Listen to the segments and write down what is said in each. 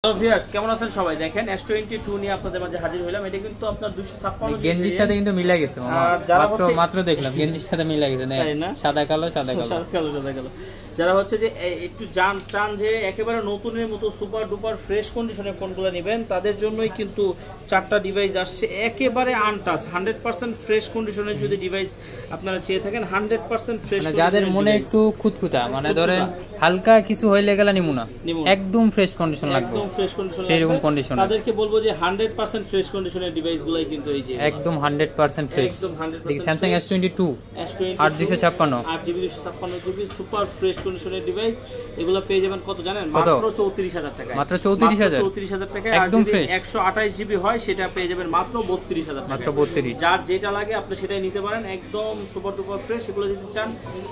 Hello viewers, কেমন আছেন সবাই? দেখেন S22 নিয়ে আপনাদের মাঝে হাজির হইলাম। এটা কিন্তু আপনার 256 গেঞ্জির সাথে কিন্তু মিলে গেছে মাত্র দেখলাম গেঞ্জির সাথে মিলে গেছে না, সাদা কালো সাদা কালো। যারা হচ্ছে যে একটু চান যে একেবারে নতুনের মতো সুপার ডুপার ফ্রেশ কন্ডিশনের ফোনগুলো নেবেন, তাদের জন্যই কিন্তু চারটা ডিভাইস আসছে একেবারে আনটাচ 100% ফ্রেশ কন্ডিশনের। যদি ডিভাইস আপনারা চেয়ে থাকেন 100% ফ্রেশ, যাদের মনে একটু খুঁতখুঁতা মানে ধরেন হালকা কিছু হইলে গেল নিমুনা, একদম ফ্রেশ কন্ডিশন লাগবে, একদম ফ্রেশ কন্ডিশন এরকম কন্ডিশন তাদেরকে বলবো যে 100% ফ্রেশ কন্ডিশনের ডিভাইসগুলাই কিন্তু এই যে একদম 100% ফ্রেশ। একদম 100% স্যামসাং S22 8 256 সুপার ফ্রেশ কন্ডিশনের ডিভাইস। এগুলো পেয়ে যাবেন কত জানেন? মাত্র 34000 টাকায়। মাত্র 34000 টাকায়। আর যদি 128 জিবি হয় সেটা পেয়ে যাবেন মাত্র 32000 টাকায়। মাত্র 32। যার যেটা লাগে আপনি সেটাই নিতে পারেন, একদম সুপার ডুপার ফ্রেশ। এগুলো যদি চান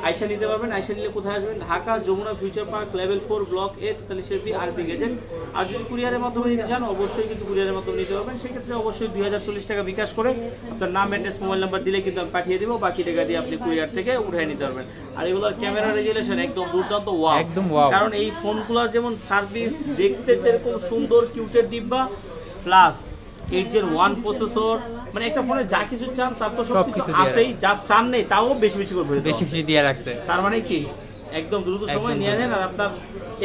আয়শা নিতে পারবেন। আয়শা নিলে কোথায় আসবেন? Dhaka Jamuna future park level 4 block A 43 RB gazette. আর যদি কুরিয়ারের মাধ্যমে নিতে চান অবশ্যই কিন্তু কুরিয়ারের মাধ্যমে নিতে পারবেন। সেক্ষেত্রে অবশ্যই 2040 টাকা বিকাশ করে আপনার নাম, অ্যাড্রেস, মোবাইল নাম্বার দিলে কিন্তু আমি পাঠিয়ে দিব। বাকি টাকা দিয়ে আপনি কুরিয়ার থেকে উঠায় নিতে পারবেন। আর এগুলোর ক্যামেরা রেজুলেশন একদম দুর্দান্ত, ওয়াও একদম ওয়াও। কারণ এই ফোনগুলোর যেমন সার্ভিস দেখতে যেরকম সুন্দর কিউটের ডিব্বা, প্লাস 8 Gen 1 প্রসেসর, মানে একটা ফোনে যা কিছু চান তার তো সবকিছু আছেই, যা চান নেই তাও বেশি বেশি করে বেশি দিয়ে রাখছে। তার মানে কি একদম দ্রুত সময় নিয়ে নেন। আর আপনার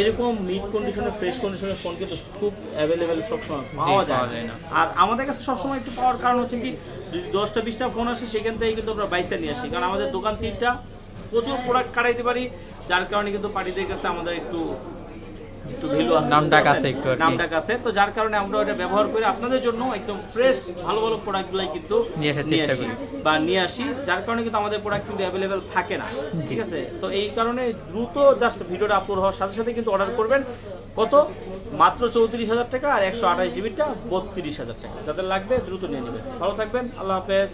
এরকম মিড কন্ডিশনের ফ্রেশ কন্ডিশনের ফোন কিন্তু খুব অ্যাভেলেবেল সবসময় পাওয়া যায় না। আর আমাদের কাছে সবসময় একটু পাওয়ার কারণ হচ্ছে কি, যদি 10টা-20টা ফোন আসে সেখান থেকে কিন্তু আমরা 22টা নিয়ে আসি, কারণ আমাদের দোকান 3টা, প্রচুর প্রোডাক্ট কাটাইতে পারি। যার কারণে কিন্তু পার্টিদের কাছে আমাদের একটু ভ্যালু আছে, নামটা কাছে। তো যার কারণে আমরা এটা ব্যবহার করে আপনাদের জন্য একদম ফ্রেশ ভালো ভালো প্রোডাক্টগুলাই কিন্তু নিয়ে আসি। যার কারণে কিন্তু আমাদের প্রোডাক্ট কিন্তু অ্যাভেলেবেল থাকে না, ঠিক আছে? তো এই কারণে দ্রুত জাস্ট ভিডিওটা আপলোড হওয়ার সাথে সাথে কিন্তু অর্ডার করবেন। কত? মাত্র 34000 টাকা। আর 128 জিবিটা 32000 টাকা। যাদের লাগবে দ্রুত নিয়ে নেবেন। ভালো থাকবেন, আল্লাহ হাফেজ।